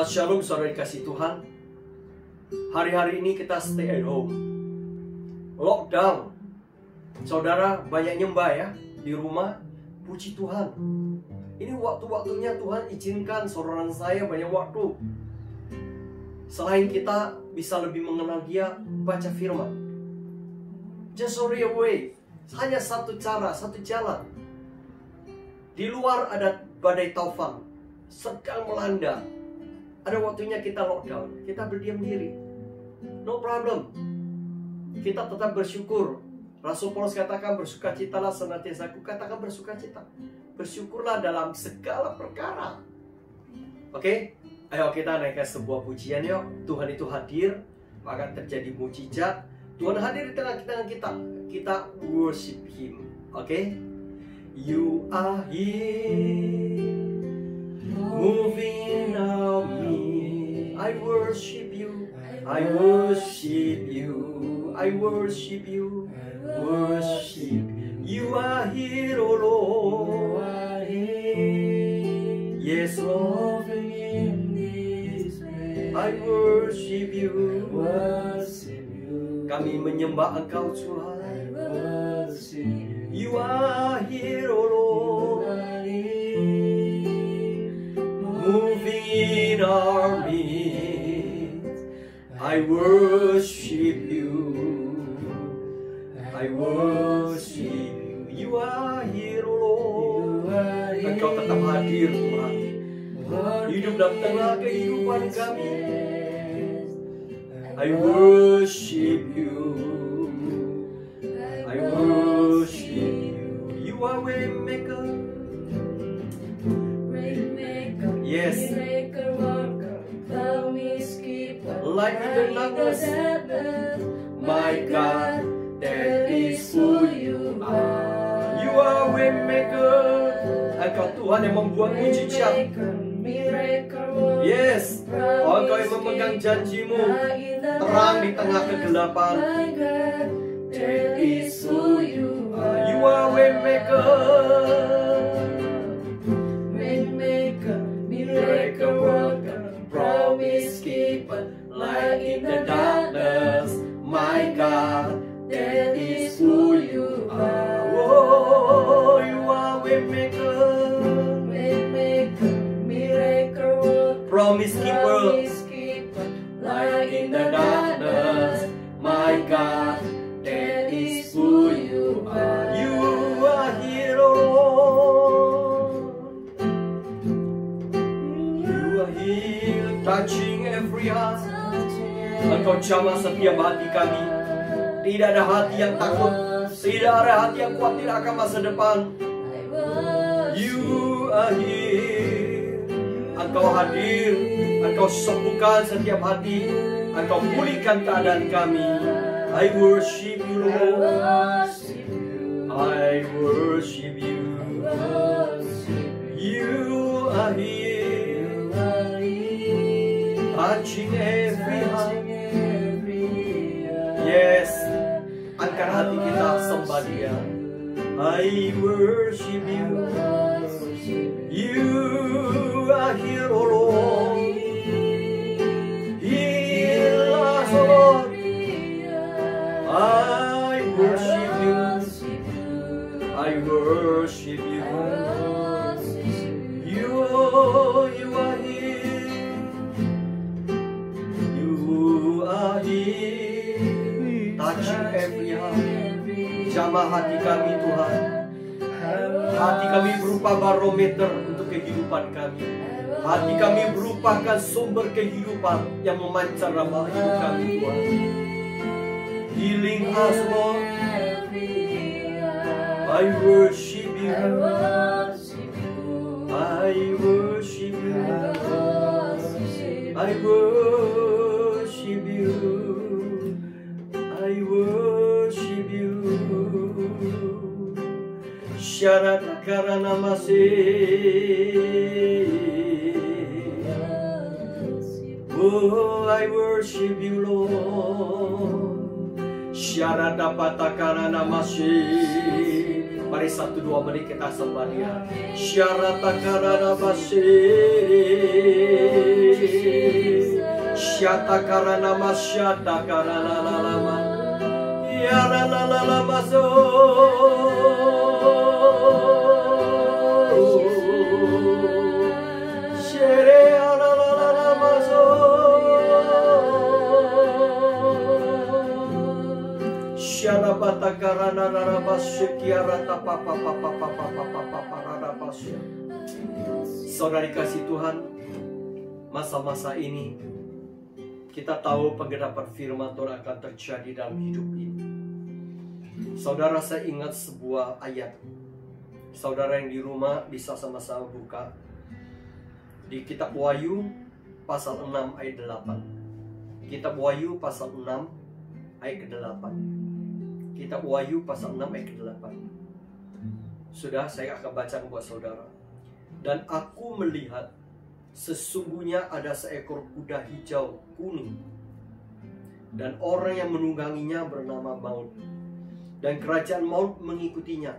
Shalom saudara dikasih Tuhan. Hari-hari ini kita stay at home, lockdown. Saudara banyak nyembah ya di rumah. Puji Tuhan, ini waktu-waktunya Tuhan izinkan saudara saya banyak waktu. Selain kita bisa lebih mengenal Dia, baca firman. Just sorry away. Hanya satu cara, satu jalan. Di luar ada badai taufan sedang melanda. Ada waktunya kita lockdown, kita berdiam diri. No problem. Kita tetap bersyukur. Rasul Paulus katakan bersukacitalah senantiasa. Aku katakan bersukacita. Bersyukurlah dalam segala perkara. Oke? Ayo kita naik ke sebuah pujian yuk. Tuhan itu hadir, maka terjadi mujizat. Tuhan hadir di tengah-tengah kita. Kita worship Him. Oke? You are here, moving on me. I worship you. I worship you. I worship you. Worship. You are here, oh Lord. Yes, Lord. I worship you. Kami menyembah Engkau Tuhan. You are here, oh Lord. Moving in our midst. I worship you. I worship you. You are here, oh Lord. Engkau tetap hadir Tuhan. Hidup dalam tengah kehidupan kami. I worship you. I worship you. You are waymaker. Yes. Light in the darkness. My God, that is who you are. You are waymaker. Engkau Tuhan yang membuat mujizat. Yes. Engkau yang memegang janjimu. Terang di tengah kegelapan. That is who you are. You are waymaker. Waymaker, miracle worker, promise keeper, light in the darkness. My God, that is who you are. Oh, you are waymaker, waymaker, miracle worker, promise keeper, light in the darkness. My God, that is who you are. You are here, oh Lord. You are here, touching every heart. Engkau jamah setiap hati kami. Tidak ada hati yang takut, tidak ada hati yang khawatir akan masa depan. You are here. Engkau hadir, Engkau sembuhkan setiap hati, Engkau pulihkan keadaan kami. I worship you, Lord. I worship you. You are here, touching every heart. Yes, angkat hati kita sembah Dia. I worship you. You are here, oh Lord. Heal us, oh Lord. I worship you. I worship you. You are here. You are here. Touching every heart. Jamah hati kami Tuhan. Hati kami berupa barometer untuk kehidupan kami. Hati kami merupakan sumber kehidupan yang memancar dalam hidup kami Tuhan. Healing us, Lord. I worship you. I worship you. I worship you. I worship you. Syarat karena masih. Oh, I worship you, Lord. Syarat dapat karena masih. Mari 1-2 menit kita sembah Dia. Syarat karena masih. Syata karana masyata karana lama. Ya la la la la maso. Shere la la la la maso. Syara bata karana rara basyikiara papa papa papa papa rara basya. Saudara dikasih Tuhan, masa-masa ini kita tahu penggenapan firman Tuhan akan terjadi dalam hidup ini. Saudara, saya ingat sebuah ayat. Saudara yang di rumah bisa sama-sama buka di kitab Wahyu pasal 6 ayat 8. Kitab Wahyu pasal 6 ayat ke-8. Kitab Wahyu pasal 6 ayat ke-8. Sudah, saya akan baca buat saudara. Dan aku melihat sesungguhnya ada seekor kuda hijau kuning, dan orang yang menungganginya bernama Maut, dan kerajaan Maut mengikutinya.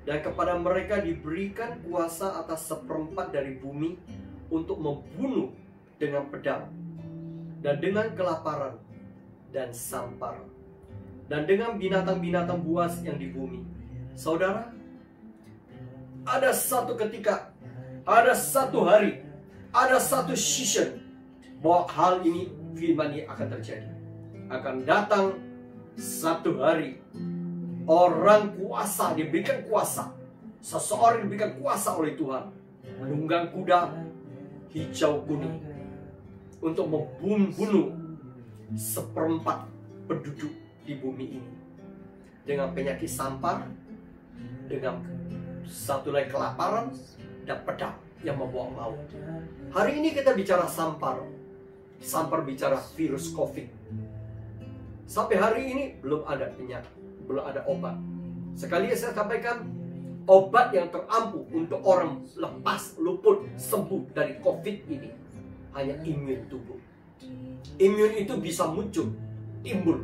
Dan kepada mereka diberikan kuasa atas seperempat dari bumi untuk membunuh dengan pedang, dan dengan kelaparan, dan sampar, dan dengan binatang-binatang buas yang di bumi. Saudara, ada satu ketika, ada satu hari, ada satu season bahwa hal ini, firman ini akan terjadi. Akan datang satu hari, orang kuasa diberikan kuasa, seseorang diberikan kuasa oleh Tuhan, menunggang kuda hijau kuning untuk membunuh seperempat penduduk di bumi ini dengan penyakit sampar, dengan satu lagi kelaparan, dan pedang yang membawa maut. Hari ini kita bicara sampar. Sampar bicara virus COVID. Sampai hari ini belum ada penyakit, belum ada obat. Sekali saya sampaikan, obat yang terampuh untuk orang lepas, luput, sembuh dari COVID ini hanya imun tubuh. Imun itu bisa muncul, timbul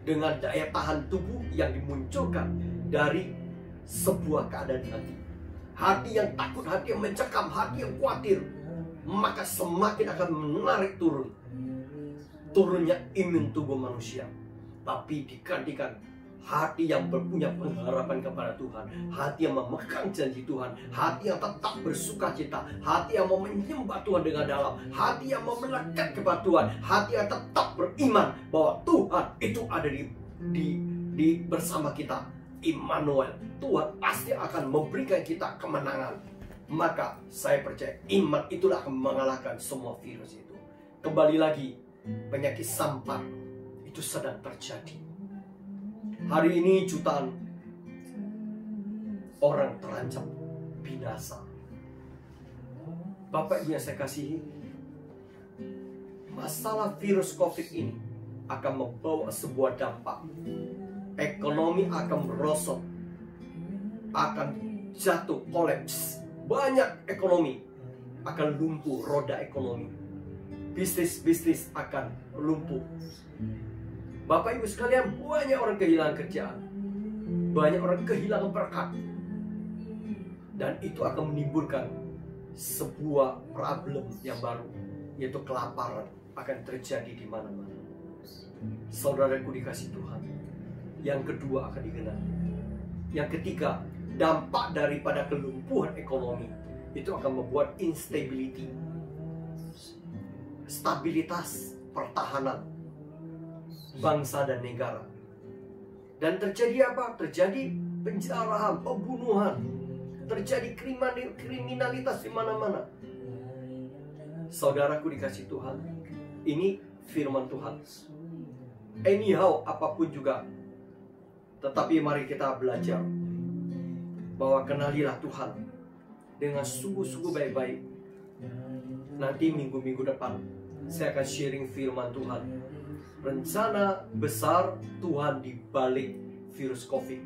dengan daya tahan tubuh yang dimunculkan dari sebuah keadaan hati. Hati yang takut, hati yang mencekam, hati yang khawatir, maka semakin akan menarik turunnya imun tubuh manusia. Tapi digantikan hati yang punya pengharapan kepada Tuhan, hati yang memegang janji Tuhan, hati yang tetap bersuka cita, hati yang mau menyembah Tuhan dengan dalam, hati yang mau melekat kepada Tuhan, hati yang tetap beriman bahwa Tuhan itu ada di bersama kita. Immanuel, Tuhan pasti akan memberikan kita kemenangan. Maka saya percaya iman itulah akan mengalahkan semua virus itu. Kembali lagi, penyakit sampar itu sedang terjadi. Hari ini jutaan orang terancam binasa. Bapak Ibu yang saya kasihi, masalah virus COVID ini akan membawa sebuah dampak. Ekonomi akan merosot, akan jatuh, kolaps. Banyak ekonomi akan lumpuh, roda ekonomi. Bisnis-bisnis akan lumpuh. Bapak Ibu sekalian, banyak orang kehilangan kerjaan, banyak orang kehilangan berkat, dan itu akan menimbulkan sebuah problem yang baru, yaitu kelaparan akan terjadi di mana-mana. Saudaraku dikasih Tuhan, yang kedua akan digenapi. Yang ketiga, dampak daripada kelumpuhan ekonomi itu akan membuat instability, stabilitas pertahanan bangsa dan negara. Dan terjadi apa? Terjadi penjarahan, pembunuhan, terjadi kriminalitas di mana-mana. Saudaraku dikasih Tuhan, ini firman Tuhan. Anyhow, apapun juga, tetapi mari kita belajar bahwa kenalilah Tuhan dengan sungguh-sungguh baik-baik. Nanti minggu-minggu depan saya akan sharing firman Tuhan, rencana besar Tuhan di balik virus COVID.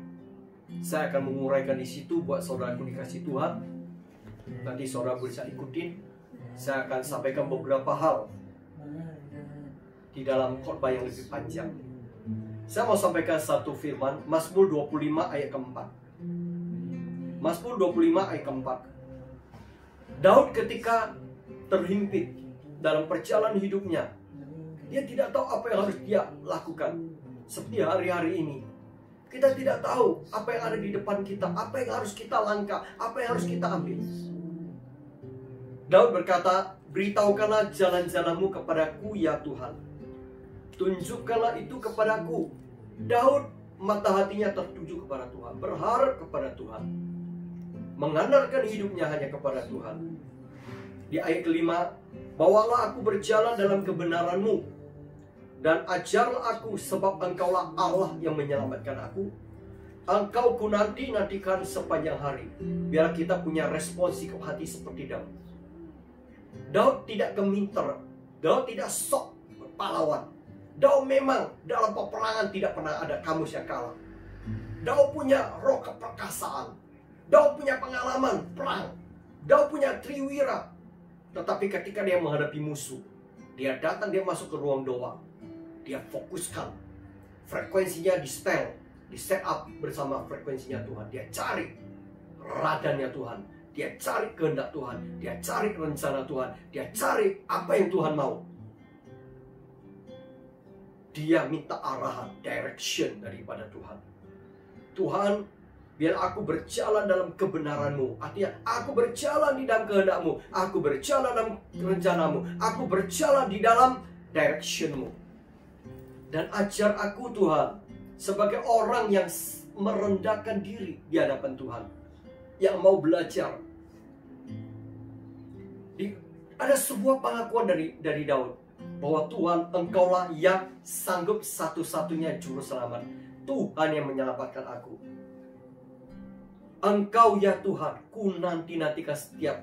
Saya akan menguraikan di situ buat saudaraku dikasih Tuhan. Nanti saudara bisa ikutin. Saya akan sampaikan beberapa hal di dalam khotbah yang lebih panjang. Saya mau sampaikan satu firman, Mazmur 25 ayat keempat. Mazmur 25 ayat keempat. Daud ketika terhimpit, dalam perjalanan hidupnya, dia tidak tahu apa yang harus dia lakukan. Seperti hari-hari ini, kita tidak tahu apa yang ada di depan kita, apa yang harus kita langkah, apa yang harus kita ambil. Daud berkata, beritahukanlah jalan-jalanmu kepadaku ya Tuhan, tunjukkanlah itu kepadaku. Daud mata hatinya tertuju kepada Tuhan, berharap kepada Tuhan, mengandalkan hidupnya hanya kepada Tuhan. Di ayat kelima, bawalah aku berjalan dalam kebenaran-Mu, dan ajarlah aku, sebab Engkaulah Allah yang menyelamatkan aku. Engkau ku nantikan sepanjang hari. Biar kita punya respon sikap hati seperti Daud. Daud tidak gemeter, Daud tidak sok pahlawan. Daud memang dalam peperangan tidak pernah ada kamus yang kalah. Daud punya roh keperkasaan, Daud punya pengalaman perang, Daud punya triwira. Tetapi ketika dia menghadapi musuh, dia datang, dia masuk ke ruang doa, dia fokuskan frekuensinya, di set up bersama frekuensinya Tuhan. Dia cari radannya Tuhan, dia cari kehendak Tuhan, dia cari rencana Tuhan, dia cari apa yang Tuhan mau. Dia minta arahan, direction daripada Tuhan. Tuhan, biar aku berjalan dalam kebenaran-Mu. Artinya, aku berjalan di dalam kehendak-Mu, aku berjalan dalam rencana-Mu, aku berjalan di dalam direction-Mu. Dan ajar aku Tuhan, sebagai orang yang merendahkan diri di hadapan Tuhan, yang mau belajar. Ada sebuah pengakuan dari Daud, bahwa Tuhan, Engkaulah yang sanggup satu-satunya juru selamat. Tuhan yang menyelamatkan aku. Engkau ya Tuhan, ku nantikan setiap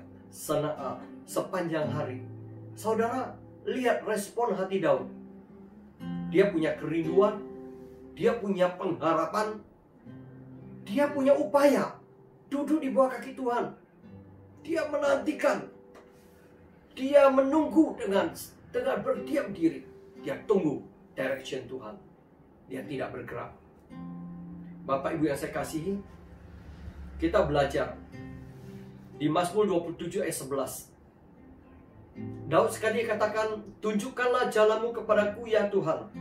sepanjang hari. Saudara, lihat respon hati Daud. Dia punya kerinduan, dia punya pengharapan, dia punya upaya duduk di bawah kaki Tuhan. Dia menantikan, dia menunggu dengan berdiam diri. Dia tunggu direction Tuhan. Dia tidak bergerak. Bapak Ibu yang saya kasihi, kita belajar di Mazmur 27 ayat 11. Daud sekali katakan, tunjukkanlah jalanmu kepadaku ya Tuhan,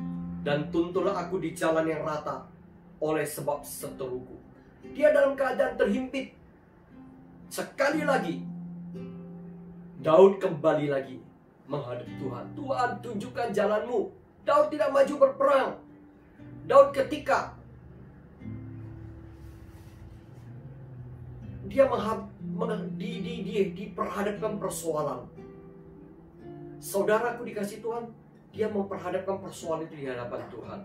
dan tuntunlah aku di jalan yang rata oleh sebab seteruku. Dia dalam keadaan terhimpit. Sekali lagi Daud kembali lagi menghadap Tuhan. Tuhan, tunjukkan jalanmu. Daud tidak maju berperang. Daud ketika dia diperhadapkan persoalan. Saudaraku dikasih Tuhan, dia memperhadapkan persoalan itu di hadapan Tuhan.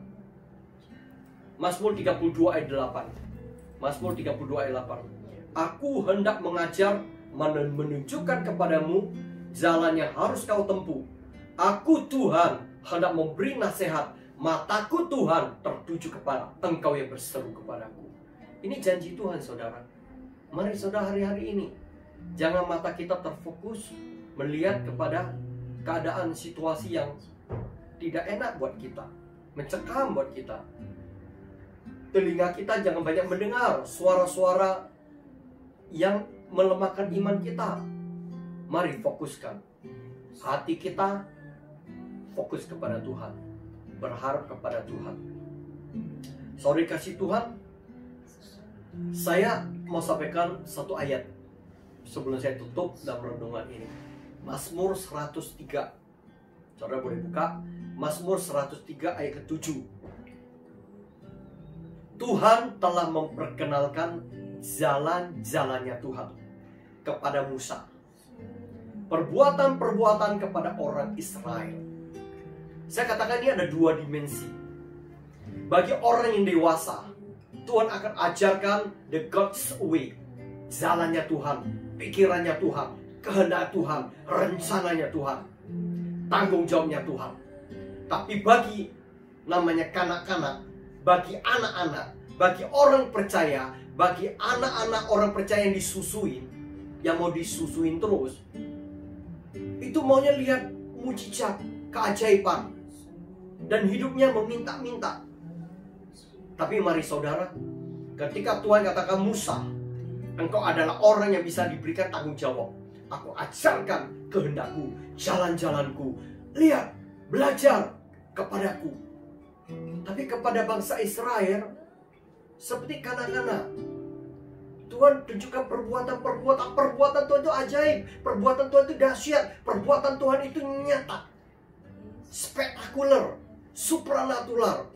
Mazmur 32 ayat 8. Mazmur 32 ayat 8. Aku hendak mengajar, menunjukkan kepadamu jalan yang harus kau tempuh. Aku Tuhan hendak memberi nasihat. Mataku Tuhan tertuju kepada Engkau yang berseru kepadaku. Ini janji Tuhan, saudara. Mari saudara, hari-hari ini jangan mata kita terfokus melihat kepada keadaan situasi yang tidak enak buat kita, mencekam buat kita. Telinga kita jangan banyak mendengar suara-suara yang melemahkan iman kita. Mari fokuskan hati kita, fokus kepada Tuhan, berharap kepada Tuhan. Saudara kasih Tuhan, saya mau sampaikan satu ayat sebelum saya tutup dalam renungan ini. Mazmur 103. Saudara boleh buka Mazmur 103 ayat ke-7. Tuhan telah memperkenalkan jalan-jalannya Tuhan kepada Musa, perbuatan-perbuatan kepada orang Israel. Saya katakan ini ada dua dimensi. Bagi orang yang dewasa, Tuhan akan ajarkan the God's way, jalannya Tuhan, pikirannya Tuhan, kehendak Tuhan, rencananya Tuhan, tanggung jawabnya Tuhan. Tapi bagi namanya kanak-kanak, bagi anak-anak, bagi orang percaya, bagi anak-anak orang percaya yang disusuin, yang mau disusuin terus, itu maunya lihat mujizat, keajaiban, dan hidupnya meminta-minta. Tapi mari saudara, ketika Tuhan katakan Musa, engkau adalah orang yang bisa diberikan tanggung jawab. Aku ajarkan kehendakku, jalan-jalanku. Lihat, belajar kepadaku. Tapi kepada bangsa Israel, seperti kanak-kanak, Tuhan tunjukkan perbuatan Tuhan itu ajaib. Perbuatan Tuhan itu dahsyat. Perbuatan Tuhan itu nyata, spektakuler, supranatural.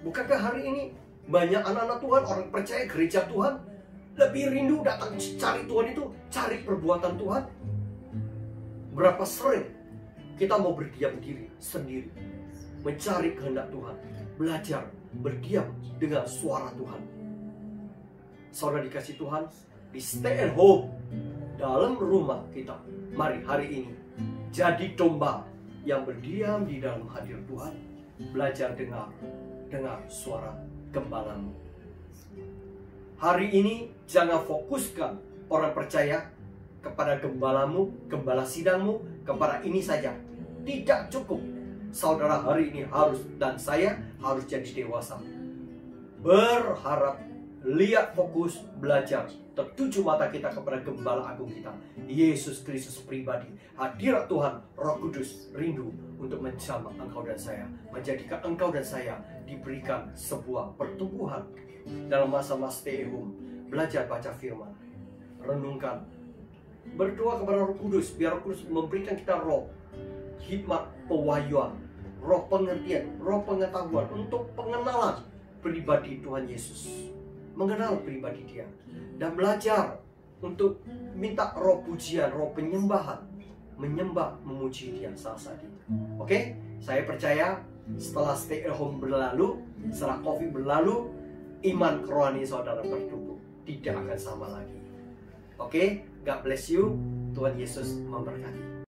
Bukankah hari ini banyak anak-anak Tuhan, orang percaya gereja Tuhan, lebih rindu datang cari Tuhan itu, cari perbuatan Tuhan? Berapa sering kita mau berdiam diri sendiri, mencari kehendak Tuhan, belajar berdiam dengan suara Tuhan. Saudara dikasih Tuhan, di stay at home dalam rumah kita, mari hari ini jadi domba yang berdiam di dalam hadir Tuhan, belajar dengar suara gembalamu. Hari ini jangan fokuskan orang percaya kepada gembalamu, gembala sidangmu, kepada ini saja. Tidak cukup. Saudara hari ini harus, dan saya harus jadi dewasa. Berharap, lihat, fokus, belajar. Tertuju mata kita kepada gembala agung kita, Yesus Kristus pribadi. Hadirat Tuhan, Roh Kudus rindu untuk menjamah engkau dan saya, menjadikan engkau dan saya diberikan sebuah pertumbuhan dalam masa-masa stay home. Belajar baca firman, renungkan, berdoa kepada Roh Kudus, biar Roh Kudus memberikan kita roh hikmat, pewahyuan, roh pengertian, roh pengetahuan untuk pengenalan pribadi Tuhan Yesus, mengenal pribadi Dia, dan belajar untuk minta roh pujian, roh penyembahan, menyembah, memuji Dia saat itu. Oke, saya percaya setelah stay at home berlalu, setelah COVID berlalu, iman rohani saudara bertumbuh, tidak akan sama lagi. Oke, God bless you. Tuhan Yesus memberkati.